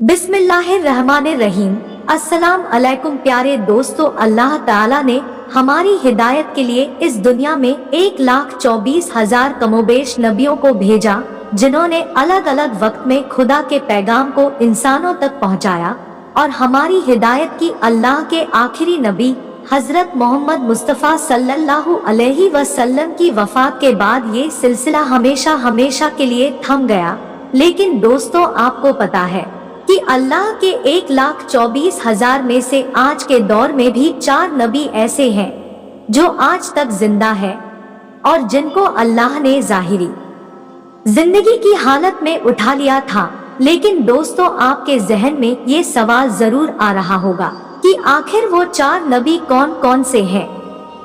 बिस्मिल्लाहिर्रहमानिर्रहीम। अस्सलाम अलैकुम प्यारे दोस्तों, अल्लाह ताला ने हमारी हिदायत के लिए इस दुनिया में 1,24,000 कमोबेश नबियों को भेजा, जिन्होंने अलग अलग वक्त में खुदा के पैगाम को इंसानों तक पहुंचाया। और हमारी हिदायत की अल्लाह के आखिरी नबी हजरत मोहम्मद मुस्तफ़ा सल्लल्लाहु अलैहि वसल्लम की वफात के बाद ये सिलसिला हमेशा हमेशा के लिए थम गया। लेकिन दोस्तों, आपको पता है कि अल्लाह के 1,24,000 में से आज के दौर में भी 4 नबी ऐसे हैं जो आज तक जिंदा है और जिनको अल्लाह ने ज़ाहिरी जिंदगी की हालत में उठा लिया था। लेकिन दोस्तों, आपके जहन में ये सवाल जरूर आ रहा होगा कि आखिर वो 4 नबी कौन कौन से हैं,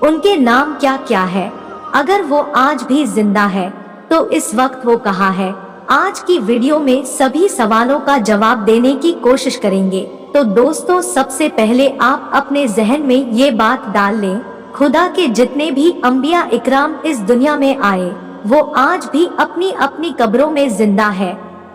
उनके नाम क्या क्या है। अगर वो आज भी जिंदा है तो इस वक्त वो कहाँ है। आज की वीडियो में सभी सवालों का जवाब देने की कोशिश करेंगे। तो दोस्तों, सबसे पहले आप अपने जहन में ये बात डाल लें, खुदा के जितने भी अंबिया इकराम इस दुनिया में आए, वो आज भी अपनी अपनी कब्रों में जिंदा है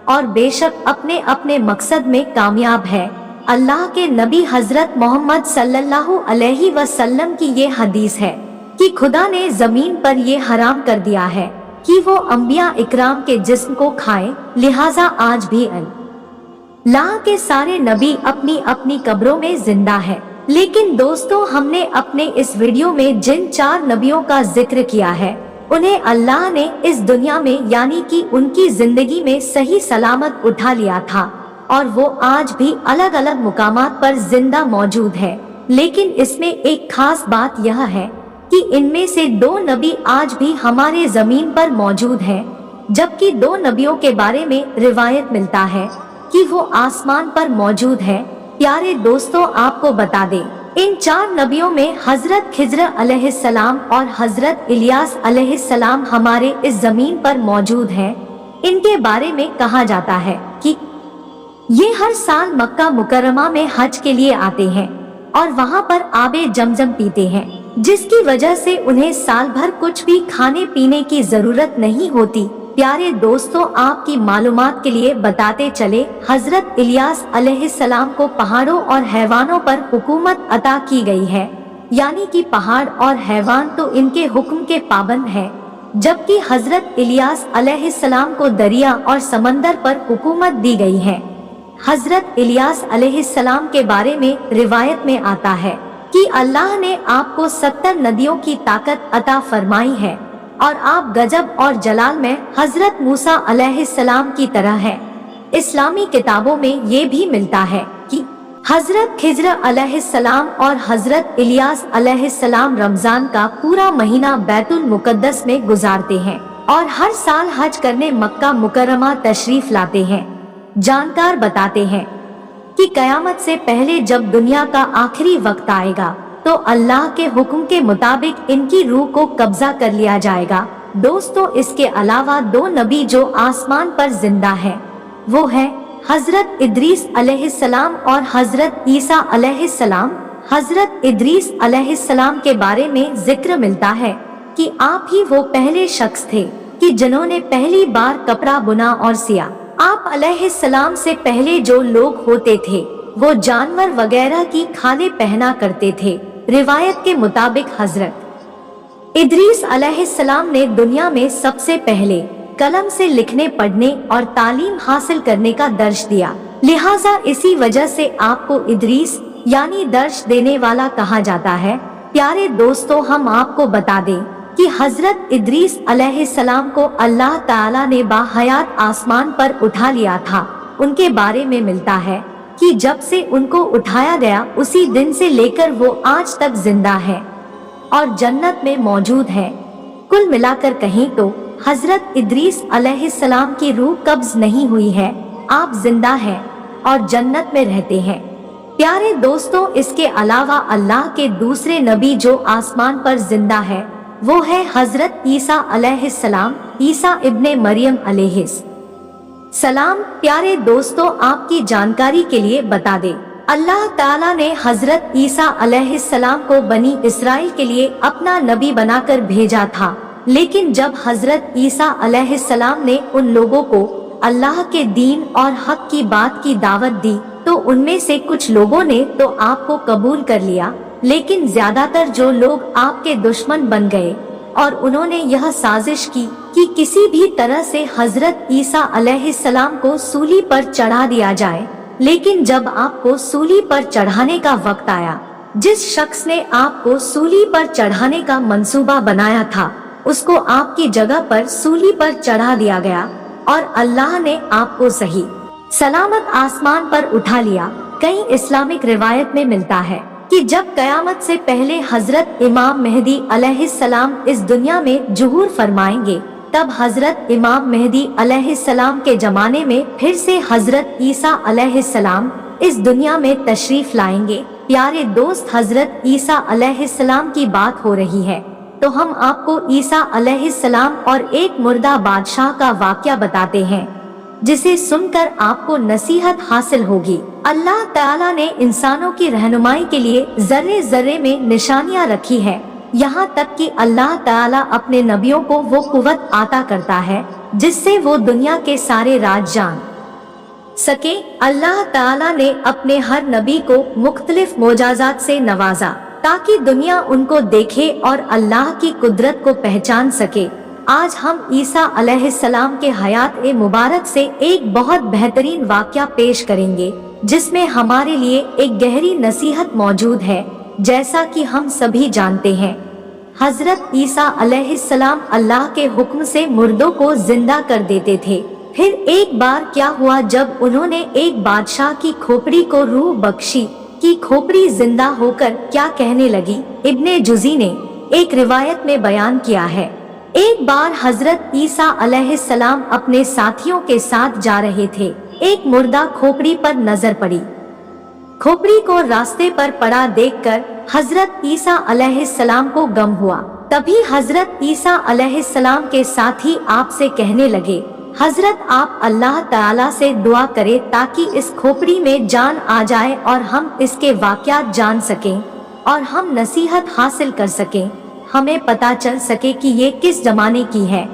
और बेशक अपने अपने मकसद में कामयाब है। अल्लाह के नबी हजरत मोहम्मद सल्लल्लाहु अलैहि वसल्लम की ये हदीस है कि खुदा ने जमीन पर ये हराम कर दिया है कि वो अंबिया इकराम के जिस्म को खाएं, लिहाजा आज भी अल्लाह के सारे नबी अपनी अपनी कब्रों में जिंदा है। लेकिन दोस्तों, हमने अपने इस वीडियो में जिन 4 नबियों का जिक्र किया है, उन्हें अल्लाह ने इस दुनिया में यानी कि उनकी जिंदगी में सही सलामत उठा लिया था और वो आज भी अलग अलग मुकामात पर जिंदा मौजूद है। लेकिन इसमें एक खास बात यह है कि इनमें से 2 नबी आज भी हमारे जमीन पर मौजूद हैं, जबकि 2 नबियों के बारे में रिवायत मिलता है कि वो आसमान पर मौजूद है। प्यारे दोस्तों, आपको बता दें, इन 4 नबियों में हजरत खिज्र अलैहिस्सलाम और हजरत इलियास अलैहिस्सलाम हमारे इस जमीन पर मौजूद हैं। इनके बारे में कहा जाता है कि ये हर साल मक्का मुकर्रमा में हज के लिए आते हैं और वहाँ पर आबे जमजम पीते हैं, जिसकी वजह से उन्हें साल भर कुछ भी खाने पीने की जरूरत नहीं होती। प्यारे दोस्तों, आपकी मालूमात के लिए बताते चले, हजरत इलियास अलैहिस्सलाम को पहाड़ों और हैवानों पर हुकूमत अता की गई है, यानी कि पहाड़ और हैवान तो इनके हुक्म के पाबंद हैं, जबकि हजरत इलियास अलैहिस्सलाम को दरिया और समंदर पर हुकूमत दी गई है। हजरत इलियास अलैहिस्सलाम के बारे में रिवायत में आता है कि अल्लाह ने आपको 70 नदियों की ताकत अता फरमाई है और आप गजब और जलाल में हजरत मूसा अलैहिस्सलाम की तरह है। इस्लामी किताबों में ये भी मिलता है कि हजरत खिज्र अलैहिस्सलाम और हजरत इलियास अलैहिस्सलाम रमजान का पूरा महीना बैतुल मुकद्दस में गुजारते हैं और हर साल हज करने मक्का मुकर्रमा तशरीफ लाते हैं। जानकार बताते हैं कि कयामत से पहले जब दुनिया का आखिरी वक्त आएगा तो अल्लाह के हुक्म के मुताबिक इनकी रूह को कब्जा कर लिया जाएगा। दोस्तों, इसके अलावा 2 नबी जो आसमान पर जिंदा हैं, वो है हजरत इद्रीस अलैहिस्सलाम और हजरत ईसा अलैहिस्सलाम। हजरत इद्रीस अलैहिस्सलाम के बारे में जिक्र मिलता है कि आप ही वो पहले शख्स थे कि जिन्होंने पहली बार कपड़ा बुना और सिया। आप अलैहिस्सलाम से पहले जो लोग होते थे वो जानवर वगैरह की खालें पहना करते थे। रिवायत के मुताबिक हजरत इद्रीस अलैहिस्सलाम ने दुनिया में सबसे पहले कलम से लिखने पढ़ने और तालीम हासिल करने का दर्श दिया, लिहाजा इसी वजह से आपको इद्रीस यानी दर्श देने वाला कहा जाता है। प्यारे दोस्तों, हम आपको बता दें कि हजरत इद्रीस अलैहिस्सलाम को अल्लाह ताला ने बाहयात आसमान पर उठा लिया था। उनके बारे में मिलता है कि जब से उनको उठाया गया उसी दिन से लेकर वो आज तक जिंदा है और जन्नत में मौजूद है। कुल मिलाकर कहें तो हजरत इद्रीस अलैहिस्सलाम की रूह कब्ज नहीं हुई है, आप जिंदा हैं और जन्नत में रहते हैं। प्यारे दोस्तों, इसके अलावा अल्लाह के दूसरे नबी जो आसमान पर जिंदा है वो है हजरत ईसा अलैहिस्सलाम, ईसा इब्ने मरियम अलैहिस्सलाम। प्यारे दोस्तों, आपकी जानकारी के लिए बता दें, अल्लाह ताला ने हजरत ईसा अलैहिस्सलाम को बनी इसराइल के लिए अपना नबी बनाकर भेजा था। लेकिन जब हजरत ईसा अलैहिस्सलाम ने उन लोगों को अल्लाह के दीन और हक की बात की दावत दी तो उनमें से कुछ लोगों ने तो आपको कबूल कर लिया, लेकिन ज्यादातर जो लोग आपके दुश्मन बन गए और उन्होंने यह साजिश की कि किसी भी तरह से हजरत ईसा अलैहिस्सलाम को सूली पर चढ़ा दिया जाए। लेकिन जब आपको सूली पर चढ़ाने का वक्त आया, जिस शख्स ने आपको सूली पर चढ़ाने का मंसूबा बनाया था उसको आपकी जगह पर सूली पर चढ़ा दिया गया और अल्लाह ने आपको सही सलामत आसमान पर उठा लिया। कई इस्लामिक रिवायत में मिलता है कि जब कयामत से पहले हजरत इमाम मेहदी अलैहिस्सलाम इस दुनिया में जुहूर फरमाएंगे, तब हजरत इमाम मेहदी अलैहिस्सलाम के जमाने में फिर से हजरत ईसा अलैहिस्सलाम इस दुनिया में तशरीफ लाएंगे। प्यारे दोस्त, हजरत ईसा अलैहिस्सलाम की बात हो रही है तो हम आपको ईसा अलैहिस्सलाम और एक मुर्दा बादशाह का वाकया बताते हैं, जिसे सुनकर आपको नसीहत हासिल होगी। अल्लाह ताला ने इंसानों की रहनुमाई के लिए जर्रे जर्रे में निशानियां रखी है, यहाँ तक कि अल्लाह ताला अपने नबियों को वो कुव्वत आता करता है जिससे वो दुनिया के सारे राज जान सके। अल्लाह ताला ने अपने हर नबी को मुख्तलिफ मोजाजात से नवाजा ताकि दुनिया उनको देखे और अल्लाह की कुदरत को पहचान सके। आज हम ईसा अलैहिस्सलाम के हयात ए मुबारक से एक बहुत बेहतरीन वाकया पेश करेंगे जिसमें हमारे लिए एक गहरी नसीहत मौजूद है। जैसा कि हम सभी जानते हैं, हजरत ईसा अलैहिस्सलाम अल्लाह के हुक्म से मुर्दों को जिंदा कर देते थे। फिर एक बार क्या हुआ, जब उन्होंने एक बादशाह की खोपड़ी को रूह बख्शी कि खोपड़ी जिंदा होकर क्या कहने लगी। इब्ने जुज़ी ने एक रिवायत में बयान किया है, एक बार हजरत ईसा अलैहिस्सलाम अपने साथियों के साथ जा रहे थे। एक मुर्दा खोपड़ी पर नजर पड़ी। खोपड़ी को रास्ते पर पड़ा देखकर हजरत ईसा अलैहिस्सलाम को गम हुआ। तभी हजरत ईसा अलैहिस्सलाम के साथी आपसे कहने लगे, हजरत आप अल्लाह ताला से दुआ करें ताकि इस खोपड़ी में जान आ जाए और हम इसके वाक़यात जान सकें और हम नसीहत हासिल कर सकें। हमें पता चल सके कि ये किस जमाने की है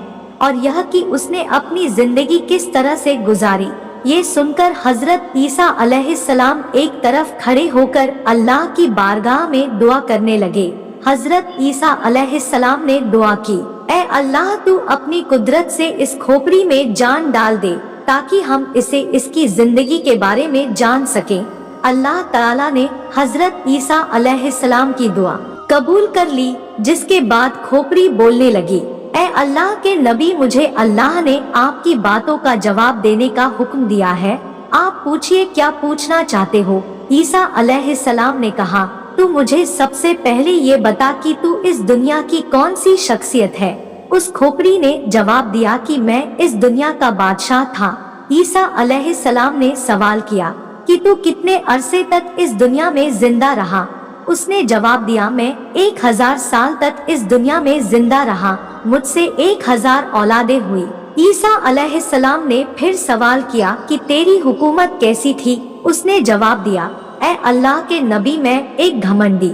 और यह कि उसने अपनी जिंदगी किस तरह से गुजारी। ये सुनकर हजरत ईसा अलैहिस्सलाम एक तरफ खड़े होकर अल्लाह की बारगाह में दुआ करने लगे। हजरत ईसा अलैहिस्सलाम ने दुआ की, ऐ अल्लाह तू अपनी कुदरत से इस खोपड़ी में जान डाल दे ताकि हम इसे इसकी जिंदगी के बारे में जान सकें। अल्लाह ताला ने हजरत ईसा अलैहिस्सलाम की दुआ कबूल कर ली, जिसके बाद खोपड़ी बोलने लगी, ऐ अल्लाह के नबी, मुझे अल्लाह ने आपकी बातों का जवाब देने का हुक्म दिया है, आप पूछिए क्या पूछना चाहते हो। ईसा अलैहिस्सलाम ने कहा, तू मुझे सबसे पहले ये बता कि तू इस दुनिया की कौन सी शख्सियत है। उस खोपड़ी ने जवाब दिया कि मैं इस दुनिया का बादशाह था। ईसा अलैहिस्सलाम ने सवाल किया कि तू कितने अरसे तक इस दुनिया में जिंदा रहा। उसने जवाब दिया, मैं 1000 साल तक इस दुनिया में जिंदा रहा, मुझसे 1000 औलादें हुई। ईसा अलैहिस्सलाम ने फिर सवाल किया कि तेरी हुकूमत कैसी थी। उसने जवाब दिया, ऐ अल्लाह के नबी, मैं एक घमंडी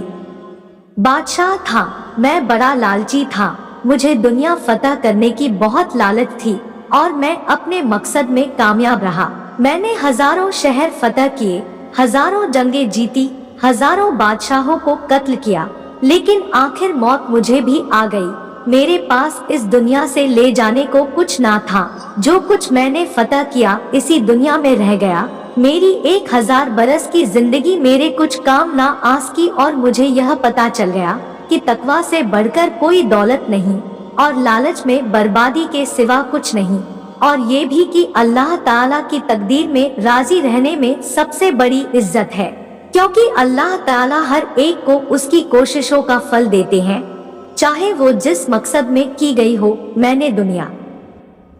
बादशाह था, मैं बड़ा लालची था, मुझे दुनिया फतह करने की बहुत लालच थी और मैं अपने मकसद में कामयाब रहा। मैंने हजारों शहर फतह किए, हजारों जंगें जीती, हजारों बादशाहों को कत्ल किया, लेकिन आखिर मौत मुझे भी आ गई। मेरे पास इस दुनिया से ले जाने को कुछ ना था। जो कुछ मैंने फतह किया इसी दुनिया में रह गया। मेरी 1000 बरस की जिंदगी मेरे कुछ काम ना आस की और मुझे यह पता चल गया कि तकवा से बढ़कर कोई दौलत नहीं और लालच में बर्बादी के सिवा कुछ नहीं, और ये भी कि अल्लाह ताला की तकदीर में राजी रहने में सबसे बड़ी इज्जत है, क्योंकि अल्लाह ताला हर एक को उसकी कोशिशों का फल देते हैं, चाहे वो जिस मकसद में की गई हो। मैंने दुनिया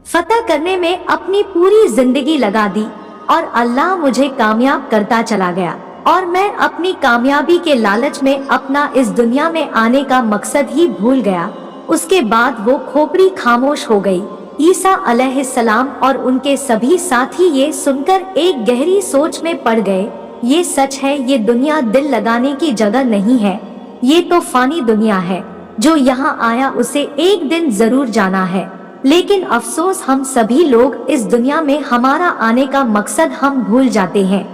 फतह करने में अपनी पूरी जिंदगी लगा दी और अल्लाह मुझे कामयाब करता चला गया, और मैं अपनी कामयाबी के लालच में अपना इस दुनिया में आने का मकसद ही भूल गया। उसके बाद वो खोपड़ी खामोश हो गई। ईसा अलैहिस्सलाम और उनके सभी साथी ये सुनकर एक गहरी सोच में पड़ गए। ये सच है, ये दुनिया दिल लगाने की जगह नहीं है, ये तो फानी दुनिया है। जो यहाँ आया उसे एक दिन जरूर जाना है। लेकिन अफसोस हम सभी लोग इस दुनिया में हमारा आने का मकसद हम भूल जाते हैं।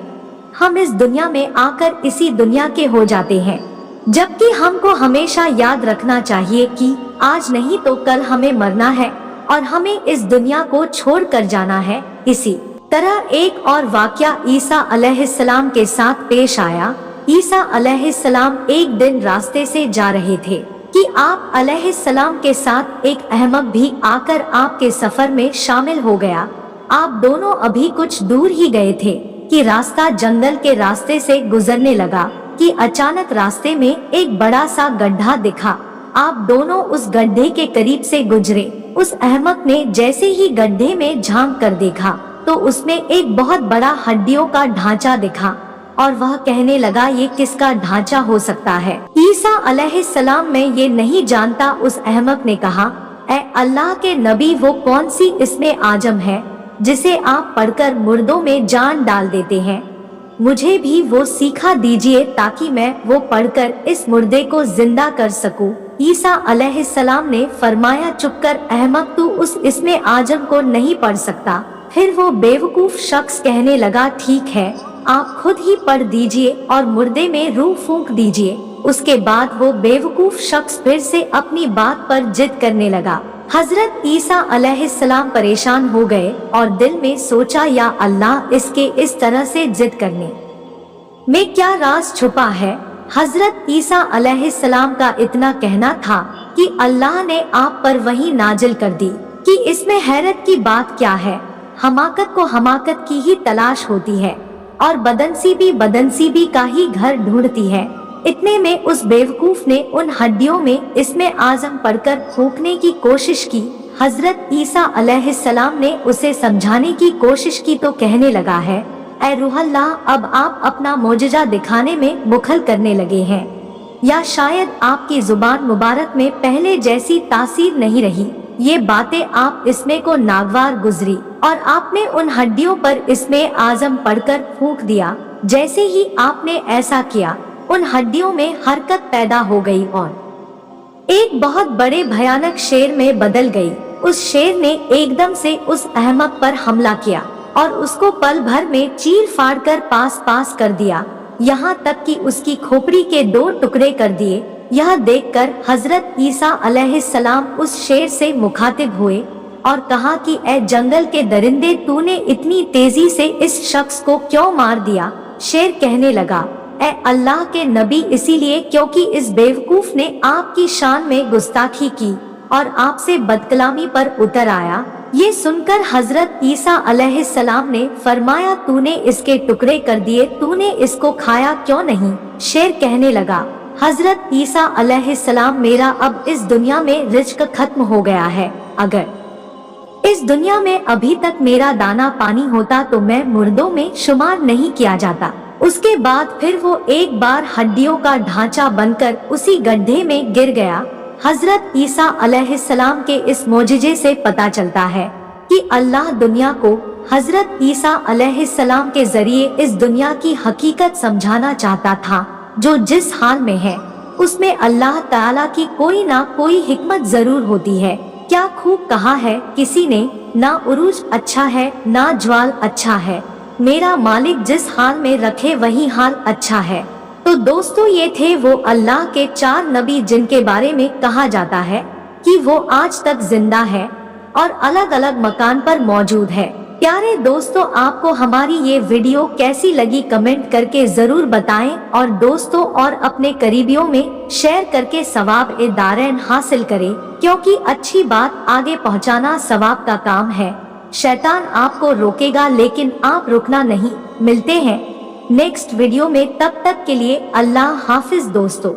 हम इस दुनिया में आकर इसी दुनिया के हो जाते हैं, जबकि हमको हमेशा याद रखना चाहिए कि आज नहीं तो कल हमें मरना है और हमें इस दुनिया को छोड़ कर जाना है। इसी तरह एक और वाकया ईसा अलैहिस्सलाम के साथ पेश आया। ईसा अलैहिस्सलाम एक दिन रास्ते से जा रहे थे कि आप अलैहिस्सलाम के साथ एक अहमक भी आकर आपके सफर में शामिल हो गया। आप दोनों अभी कुछ दूर ही गए थे कि रास्ता जंगल के रास्ते से गुजरने लगा कि अचानक रास्ते में एक बड़ा सा गड्ढा दिखा। आप दोनों उस गड्ढे के करीब से गुजरे। उस अहमक ने जैसे ही गड्ढे में झांक कर देखा तो उसमें एक बहुत बड़ा हड्डियों का ढांचा दिखा और वह कहने लगा, ये किसका ढांचा हो सकता है? ईसा अलैहिस्सलाम मैं ये नहीं जानता। उस अहमक ने कहा, ऐ अल्लाह के नबी, वो कौन सी इसमें आजम है जिसे आप पढ़कर मुर्दों में जान डाल देते हैं? मुझे भी वो सीखा दीजिए ताकि मैं वो पढ़कर इस मुर्दे को जिंदा कर सकूं। ईसा अलैहिस्सलाम ने फरमाया, चुप कर अहमक, तू उस इसमें आजम को नहीं पढ़ सकता। फिर वो बेवकूफ शख्स कहने लगा, ठीक है, आप खुद ही पढ़ दीजिए और मुर्दे में रूह फूंक दीजिए। उसके बाद वो बेवकूफ शख्स फिर से अपनी बात पर जिद करने लगा। हजरत ईसा अलैहिस्सलाम परेशान हो गए और दिल में सोचा, या अल्लाह, इसके इस तरह से जिद करने में क्या राज छुपा है? हजरत ईसा अलैहिस्सलाम का इतना कहना था कि अल्लाह ने आप पर वही नाजिल कर दी कि इसमें हैरत की बात क्या है? हमाकत को हमाकत की ही तलाश होती है और बदनसीबी का ही घर ढूंढती है। इतने में उस बेवकूफ ने उन हड्डियों में इसमें आजम पढ़कर फूंकने की कोशिश की। हजरत ईसा अलैहिस्सलाम ने उसे समझाने की कोशिश की तो कहने लगा है, ऐ रूहल्लाह, अब आप अपना मोजज़ा दिखाने में मुखल करने लगे हैं, या शायद आपकी जुबान मुबारक में पहले जैसी तासीर नहीं रही। ये बातें आप इसमें को नागवार गुजरी और आपने उन हड्डियों पर इसमें आजम पढ़कर फूंक दिया। जैसे ही आपने ऐसा किया, उन हड्डियों में हरकत पैदा हो गई और एक बहुत बड़े भयानक शेर में बदल गई। उस शेर ने एकदम से उस अहमक पर हमला किया और उसको पल भर में चीर फाड़ कर पास कर दिया, यहाँ तक कि उसकी खोपड़ी के 2 टुकड़े कर दिए। यह देखकर हजरत ईसा अलैहिस्सलाम उस शेर से मुखातिब हुए और कहा कि ए जंगल के दरिंदे, तूने इतनी तेजी से इस शख्स को क्यों मार दिया? शेर कहने लगा, ए अल्लाह के नबी, इसीलिए क्योंकि इस बेवकूफ ने आपकी शान में गुस्ताखी की और आपसे बदकलामी पर उतर आया। ये सुनकर हजरत ईसा अलैहिस्सलाम ने फरमाया, तूने इसके टुकड़े कर दिए, तूने इसको खाया क्यों नहीं? शेर कहने लगा, हजरत ईसा अलैहिस्सलाम, मेरा अब इस दुनिया में रिज्क खत्म हो गया है। अगर इस दुनिया में अभी तक मेरा दाना पानी होता तो मैं मुर्दों में शुमार नहीं किया जाता। उसके बाद फिर वो एक बार हड्डियों का ढांचा बनकर उसी गड्ढे में गिर गया। हजरत ईसा अलैहिस्सलाम के इस मोजिजे से पता चलता है कि अल्लाह दुनिया को हजरत ईसा अलैहिस्सलाम के जरिए इस दुनिया की हकीकत समझाना चाहता था। जो जिस हाल में है उसमें अल्लाह ताला की कोई ना कोई हिकमत जरूर होती है। क्या खूब कहा है किसी ने, ना उरूज अच्छा है ना ज्वाल अच्छा है, मेरा मालिक जिस हाल में रखे वही हाल अच्छा है। तो दोस्तों, ये थे वो अल्लाह के 4 नबी जिनके बारे में कहा जाता है कि वो आज तक जिंदा है और अलग अलग मकान पर मौजूद है। प्यारे दोस्तों, आपको हमारी ये वीडियो कैसी लगी कमेंट करके जरूर बताएं और दोस्तों और अपने करीबियों में शेयर करके सवाब ए दारैन हासिल करें, क्योंकि अच्छी बात आगे पहुंचाना सवाब का काम है। शैतान आपको रोकेगा लेकिन आप रुकना नहीं। मिलते हैं नेक्स्ट वीडियो में, तब तक के लिए अल्लाह हाफिज दोस्तों।